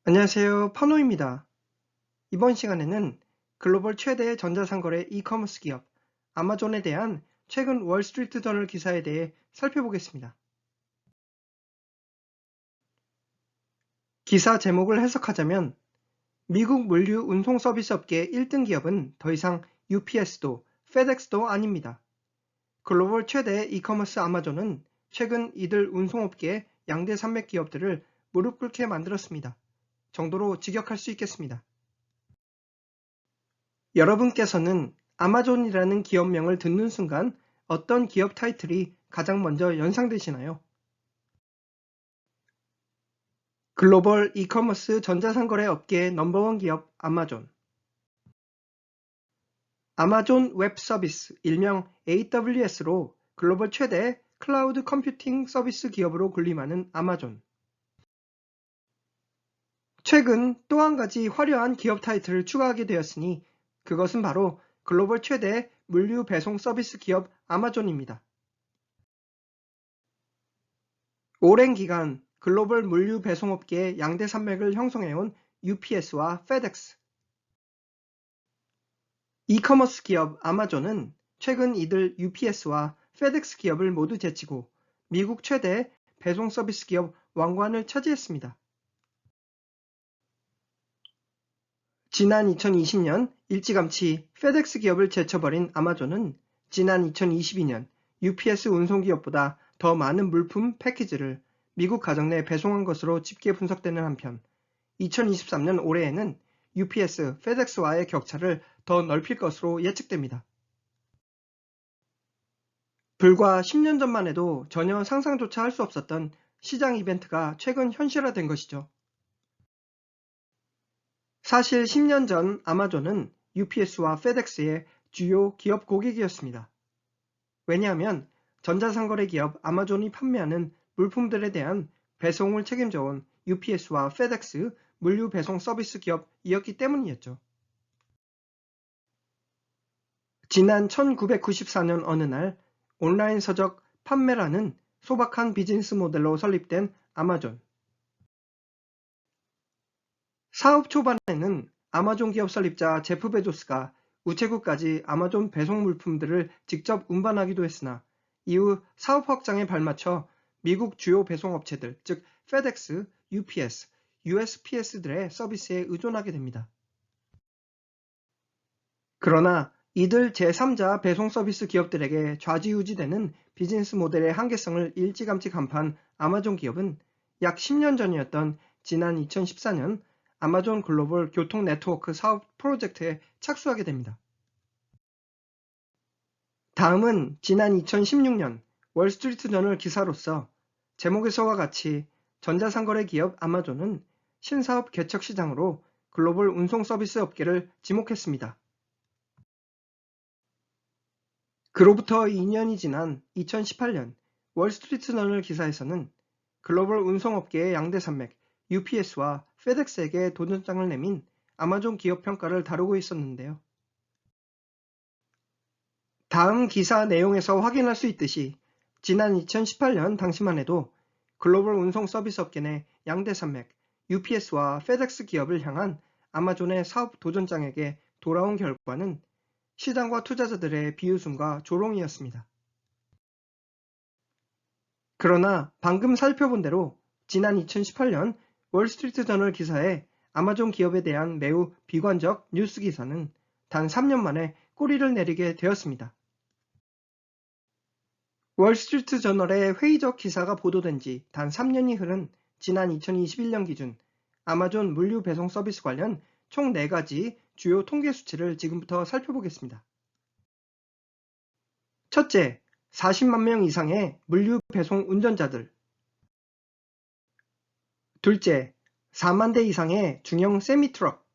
안녕하세요. 파노입니다. 이번 시간에는 글로벌 최대 전자상거래 이커머스 기업 아마존에 대한 최근 월스트리트 저널 기사에 대해 살펴보겠습니다. 기사 제목을 해석하자면 미국 물류 운송 서비스 업계 1등 기업은 더 이상 UPS도 FedEx도 아닙니다. 글로벌 최대 이커머스 아마존은 최근 이들 운송업계의 양대 산맥 기업들을 무릎 꿇게 만들었습니다. 정도로 직역할 수 있겠습니다. 여러분께서는 아마존이라는 기업명을 듣는 순간 어떤 기업 타이틀이 가장 먼저 연상되시나요? 글로벌 이커머스 전자상거래 업계의 넘버원 기업 아마존. 아마존 웹 서비스, 일명 AWS로 글로벌 최대 클라우드 컴퓨팅 서비스 기업으로 군림하는 아마존. 최근 또 한 가지 화려한 기업 타이틀을 추가하게 되었으니 그것은 바로 글로벌 최대 물류 배송 서비스 기업 아마존입니다. 오랜 기간 글로벌 물류 배송업계의 양대 산맥을 형성해온 UPS와 FedEx, 이커머스 기업 아마존은 최근 이들 UPS와 FedEx 기업을 모두 제치고 미국 최대 배송 서비스 기업 왕관을 차지했습니다. 지난 2020년 일찌감치 FedEx 기업을 제쳐버린 아마존은 지난 2022년 UPS 운송기업보다 더 많은 물품 패키지를 미국 가정 내 배송한 것으로 집계 분석되는 한편 2023년 올해에는 UPS, FedEx와의 격차를 더 넓힐 것으로 예측됩니다. 불과 10년 전만 해도 전혀 상상조차 할 수 없었던 시장 이벤트가 최근 현실화된 것이죠. 사실 10년 전 아마존은 UPS와 FedEx의 주요 기업 고객이었습니다. 왜냐하면 전자상거래 기업 아마존이 판매하는 물품들에 대한 배송을 책임져온 UPS와 FedEx 물류 배송 서비스 기업이었기 때문이었죠. 지난 1994년 어느 날 온라인 서적 판매라는 소박한 비즈니스 모델로 설립된 아마존. 사업 초반에는 아마존 기업 설립자 제프 베조스가 우체국까지 아마존 배송 물품들을 직접 운반하기도 했으나 이후 사업 확장에 발맞춰 미국 주요 배송업체들, 즉 FedEx, UPS, USPS들의 서비스에 의존하게 됩니다. 그러나 이들 제3자 배송 서비스 기업들에게 좌지우지되는 비즈니스 모델의 한계성을 일찌감치 간파한 아마존 기업은 약 10년 전이었던 지난 2014년 아마존 글로벌 교통 네트워크 사업 프로젝트에 착수하게 됩니다. 다음은 지난 2016년 월스트리트 저널 기사로서 제목에서와 같이 전자상거래 기업 아마존은 신사업 개척 시장으로 글로벌 운송 서비스 업계를 지목했습니다. 그로부터 2년이 지난 2018년 월스트리트 저널 기사에서는 글로벌 운송업계의 양대 산맥 UPS와 FedEx에게 도전장을 내민 아마존 기업 평가를 다루고 있었는데요. 다음 기사 내용에서 확인할 수 있듯이 지난 2018년 당시만 해도 글로벌 운송 서비스 업계 내 양대 산맥 UPS와 FedEx 기업을 향한 아마존의 사업 도전장에게 돌아온 결과는 시장과 투자자들의 비웃음과 조롱이었습니다. 그러나 방금 살펴본 대로 지난 2018년 월스트리트 저널 기사의 아마존 기업에 대한 매우 비관적 뉴스 기사는 단 3년 만에 꼬리를 내리게 되었습니다. 월스트리트 저널의 회의적 기사가 보도된 지 단 3년이 흐른 지난 2021년 기준 아마존 물류 배송 서비스 관련 총 4가지 주요 통계 수치를 지금부터 살펴보겠습니다. 첫째, 40만 명 이상의 물류 배송 운전자들. 둘째, 4만 대 이상의 중형 세미트럭.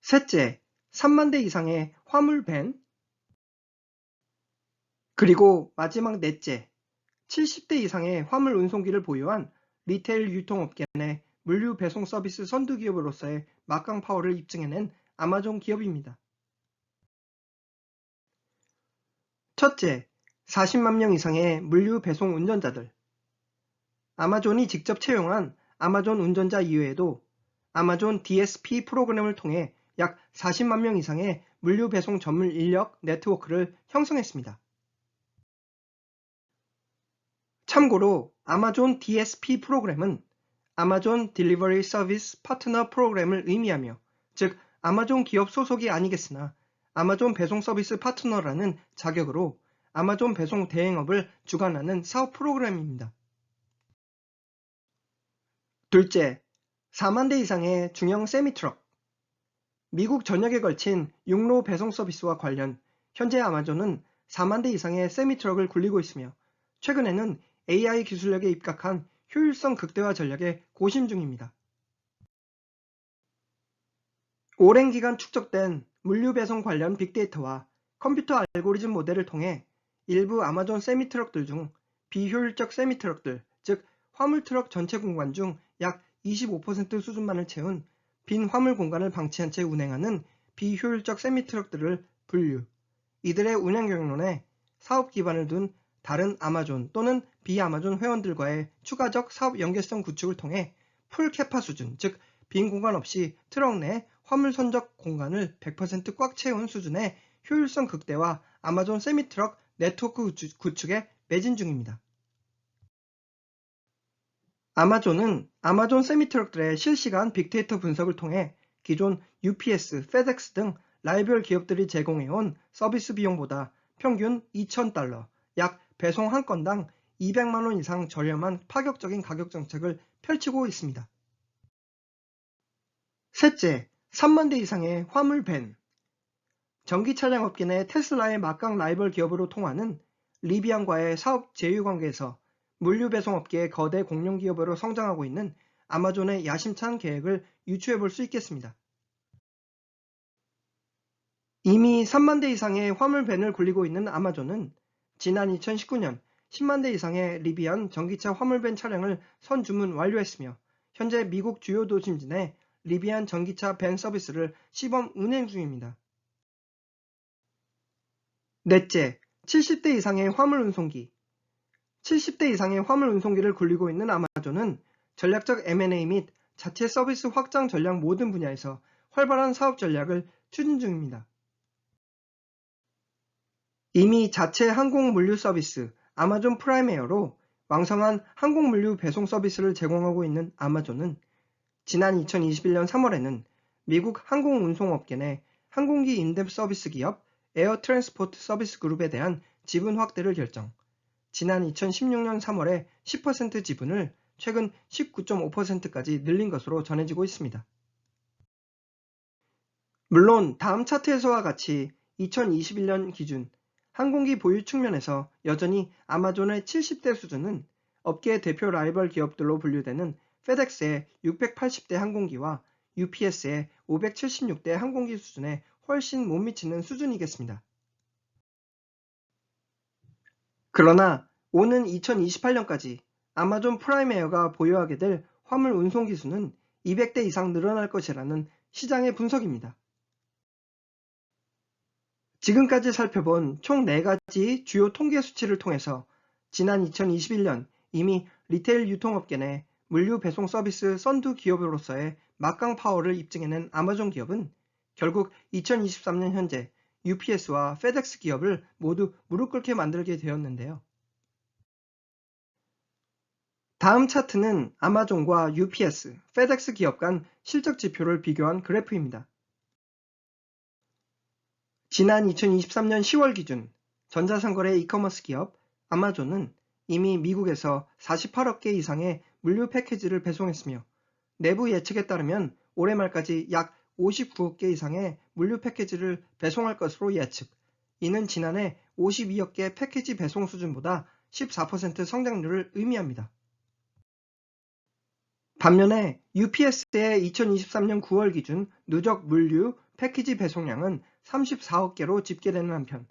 셋째, 3만 대 이상의 화물 밴. 그리고 마지막 넷째, 70대 이상의 화물 운송기를 보유한 리테일 유통업계 내 물류 배송 서비스 선두기업으로서의 막강 파워를 입증해낸 아마존 기업입니다. 첫째, 40만 명 이상의 물류 배송 운전자들. 아마존이 직접 채용한 아마존 운전자 이외에도 아마존 DSP 프로그램을 통해 약 40만 명 이상의 물류 배송 전문 인력 네트워크를 형성했습니다. 참고로 아마존 DSP 프로그램은 아마존 딜리버리 서비스 파트너 프로그램을 의미하며, 즉 아마존 기업 소속이 아니겠으나 아마존 배송 서비스 파트너라는 자격으로 아마존 배송 대행업을 주관하는 사업 프로그램입니다. 둘째, 4만 대 이상의 중형 세미트럭. 미국 전역에 걸친 육로 배송 서비스와 관련, 현재 아마존은 4만 대 이상의 세미트럭을 굴리고 있으며 최근에는 AI 기술력에 입각한 효율성 극대화 전략에 고심 중입니다. 오랜 기간 축적된 물류 배송 관련 빅데이터와 컴퓨터 알고리즘 모델을 통해 일부 아마존 세미트럭들 중 비효율적 세미트럭들, 즉 화물트럭 전체 공간 중 약 25% 수준만을 채운 빈 화물 공간을 방치한 채 운행하는 비효율적 세미트럭들을 분류, 이들의 운행 경로에 사업 기반을 둔 다른 아마존 또는 비아마존 회원들과의 추가적 사업 연계성 구축을 통해 풀 캐파 수준, 즉 빈 공간 없이 트럭 내 화물 선적 공간을 100% 꽉 채운 수준의 효율성 극대화 아마존 세미트럭 네트워크 구축에 매진 중입니다. 아마존은 아마존 세미트럭들의 실시간 빅데이터 분석을 통해 기존 UPS, FedEx 등 라이벌 기업들이 제공해온 서비스 비용보다 평균 $2,000, 약 배송 한 건당 200만 원 이상 저렴한 파격적인 가격 정책을 펼치고 있습니다. 셋째, 3만 대 이상의 화물 밴. 전기 차량 업계 내 테슬라의 막강 라이벌 기업으로 통하는 리비안과의 사업 제휴 관계에서 물류 배송 업계의 거대 공룡 기업으로 성장하고 있는 아마존의 야심찬 계획을 유추해 볼 수 있겠습니다. 이미 3만 대 이상의 화물 밴을 굴리고 있는 아마존은 지난 2019년 10만 대 이상의 리비안 전기차 화물밴 차량을 선주문 완료했으며 현재 미국 주요 도심지 내 리비안 전기차 밴 서비스를 시범 운행 중입니다. 넷째, 70대 이상의 화물 운송기. 70대 이상의 화물 운송기를 굴리고 있는 아마존은 전략적 M&A 및 자체 서비스 확장 전략 모든 분야에서 활발한 사업 전략을 추진 중입니다. 이미 자체 항공 물류 서비스 아마존 프라임 에어로 왕성한 항공 물류 배송 서비스를 제공하고 있는 아마존은 지난 2021년 3월에는 미국 항공 운송업계 내 항공기 임대 서비스 기업 에어 트랜스포트 서비스 그룹에 대한 지분 확대를 결정, 지난 2016년 3월에 10% 지분을 최근 19.5%까지 늘린 것으로 전해지고 있습니다. 물론 다음 차트에서와 같이 2021년 기준 항공기 보유 측면에서 여전히 아마존의 70대 수준은 업계의 대표 라이벌 기업들로 분류되는 페덱스의 680대 항공기와 UPS의 576대 항공기 수준에 훨씬 못 미치는 수준이겠습니다. 그러나 오는 2028년까지 아마존 프라임 에어가 보유하게 될 화물 운송 기수는 200대 이상 늘어날 것이라는 시장의 분석입니다. 지금까지 살펴본 총 4가지 주요 통계 수치를 통해서 지난 2021년 이미 리테일 유통업계 내 물류 배송 서비스 선두 기업으로서의 막강 파워를 입증해낸 아마존 기업은 결국 2023년 현재 UPS와 FedEx 기업을 모두 무릎 꿇게 만들게 되었는데요. 다음 차트는 아마존과 UPS, FedEx 기업 간 실적 지표를 비교한 그래프입니다. 지난 2023년 10월 기준 전자상거래 이커머스 기업 아마존은 이미 미국에서 48억 개 이상의 물류 패키지를 배송했으며 내부 예측에 따르면 올해 말까지 약 59억 개 이상의 물류 패키지를 배송할 것으로 예측, 이는 지난해 52억 개 패키지 배송 수준보다 14% 성장률을 의미합니다. 반면에 UPS의 2023년 9월 기준 누적 물류 패키지 배송량은 34억 개로 집계되는 한편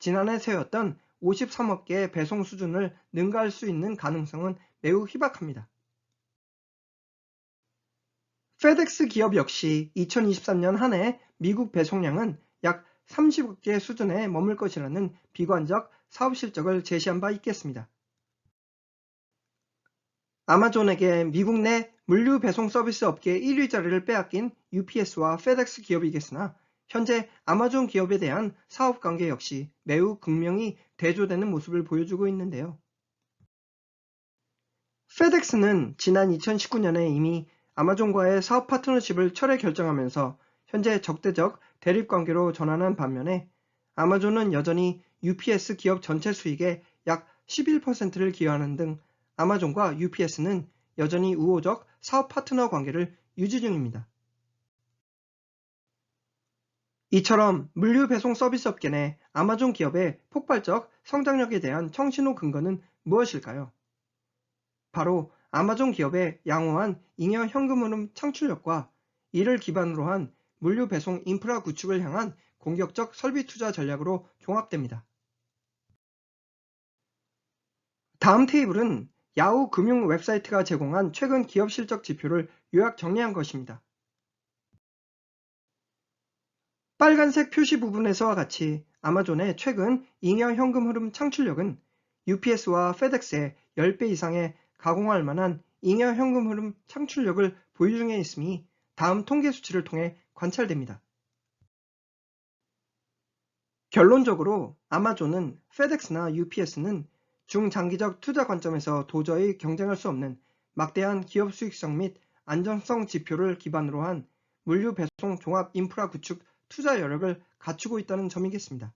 지난해 세웠던 53억 개의 배송 수준을 능가할 수 있는 가능성은 매우 희박합니다. 페덱스 기업 역시 2023년 한 해 미국 배송량은 약 30억 개 수준에 머물 것이라는 비관적 사업 실적을 제시한 바 있겠습니다. 아마존에게 미국 내 물류 배송 서비스 업계 1위 자리를 빼앗긴 UPS와 FedEx 기업이겠으나 현재 아마존 기업에 대한 사업 관계 역시 매우 극명히 대조되는 모습을 보여주고 있는데요. FedEx는 지난 2019년에 이미 아마존과의 사업 파트너십을 철회 결정하면서 현재 적대적 대립 관계로 전환한 반면에 아마존은 여전히 UPS 기업 전체 수익의 약 11%를 기여하는 등 아마존과 UPS는 여전히 우호적 사업 파트너 관계를 유지 중입니다. 이처럼 물류 배송 서비스 업계 내 아마존 기업의 폭발적 성장력에 대한 청신호 근거는 무엇일까요? 바로 아마존 기업의 양호한 잉여 현금 흐름 창출력과 이를 기반으로 한 물류 배송 인프라 구축을 향한 공격적 설비 투자 전략으로 종합됩니다. 다음 테이블은 야후 금융 웹사이트가 제공한 최근 기업 실적 지표를 요약 정리한 것입니다. 빨간색 표시 부분에서와 같이 아마존의 최근 잉여 현금 흐름 창출력은 UPS와 FedEx의 10배 이상의 가공할 만한 잉여 현금 흐름 창출력을 보유 중에 있음이 다음 통계 수치를 통해 관찰됩니다. 결론적으로 아마존은 FedEx나 UPS는 중장기적 투자 관점에서 도저히 경쟁할 수 없는 막대한 기업 수익성 및 안정성 지표를 기반으로 한 물류 배송 종합 인프라 구축 투자 여력을 갖추고 있다는 점이겠습니다.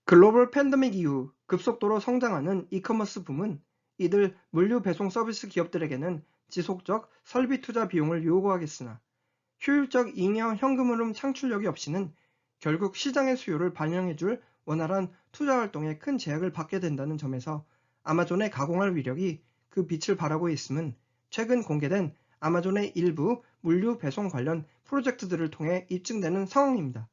글로벌 팬데믹 이후 급속도로 성장하는 이커머스 붐은 이들 물류 배송 서비스 기업들에게는 지속적 설비 투자 비용을 요구하겠으나 효율적 잉여 현금 흐름 창출력이 없이는 결국 시장의 수요를 반영해줄 원활한 투자 활동에 큰 제약을 받게 된다는 점에서 아마존의 가공할 위력이 그 빛을 발하고 있음은 최근 공개된 아마존의 일부 물류 배송 관련 프로젝트들을 통해 입증되는 상황입니다.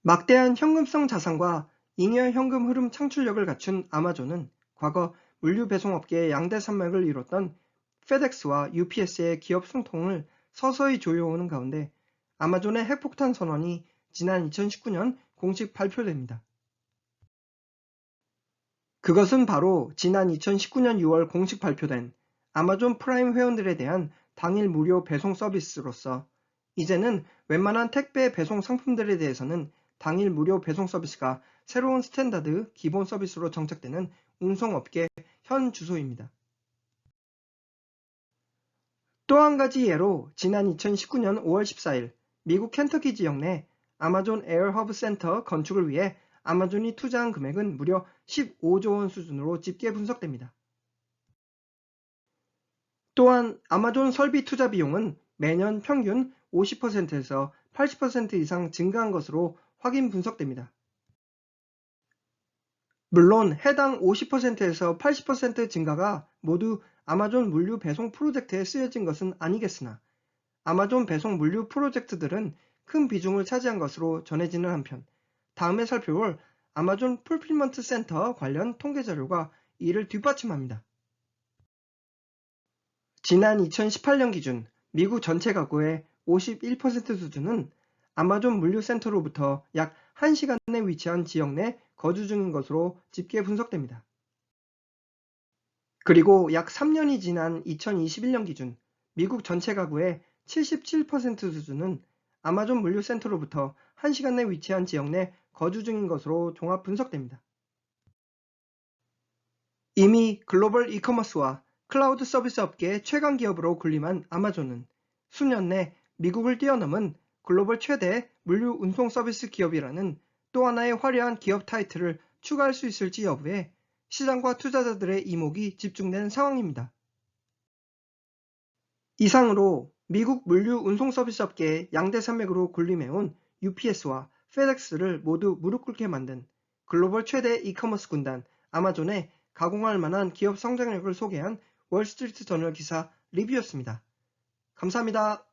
막대한 현금성 자산과 잉여 현금 흐름 창출력을 갖춘 아마존은 과거 물류 배송 업계의 양대 산맥을 이뤘던 FedEx와 UPS의 기업 숨통을 서서히 조여오는 가운데 아마존의 핵폭탄 선언이 지난 2019년 공식 발표됩니다. 그것은 바로 지난 2019년 6월 공식 발표된 아마존 프라임 회원들에 대한 당일 무료 배송 서비스로서 이제는 웬만한 택배 배송 상품들에 대해서는 당일 무료 배송 서비스가 새로운 스탠다드 기본 서비스로 정착되는 운송업계 현 주소입니다. 또 한 가지 예로 지난 2019년 5월 14일 미국 켄터키 지역 내 아마존 에어허브 센터 건축을 위해 아마존이 투자한 금액은 무려 15조 원 수준으로 집계 분석됩니다. 또한 아마존 설비 투자 비용은 매년 평균 50%에서 80% 이상 증가한 것으로 확인 분석됩니다. 물론 해당 50%에서 80% 증가가 모두 아마존 물류 배송 프로젝트에 쓰여진 것은 아니겠으나 아마존 배송 물류 프로젝트들은 큰 비중을 차지한 것으로 전해지는 한편 다음에 살펴볼 아마존 풀필먼트 센터 관련 통계 자료가 이를 뒷받침합니다. 지난 2018년 기준 미국 전체 가구의 51% 수준은 아마존 물류센터로부터 약 1시간 내 위치한 지역 내 거주 중인 것으로 집계 분석됩니다. 그리고 약 3년이 지난 2021년 기준 미국 전체 가구의 77% 수준은 아마존 물류센터로부터 1시간 내 위치한 지역 내 거주 중인 것으로 종합 분석됩니다. 이미 글로벌 이커머스와 클라우드 서비스 업계의 최강 기업으로 군림한 아마존은 수년 내 미국을 뛰어넘은 글로벌 최대 물류 운송 서비스 기업이라는 또 하나의 화려한 기업 타이틀을 추가할 수 있을지 여부에 시장과 투자자들의 이목이 집중된 상황입니다. 이상으로 미국 물류 운송 서비스 업계의 양대 산맥으로 군림해온 UPS와 FedEx를 모두 무릎 꿇게 만든 글로벌 최대 이커머스 군단 아마존의 가공할 만한 기업 성장력을 소개한 월스트리트 저널 기사 리뷰였습니다. 감사합니다.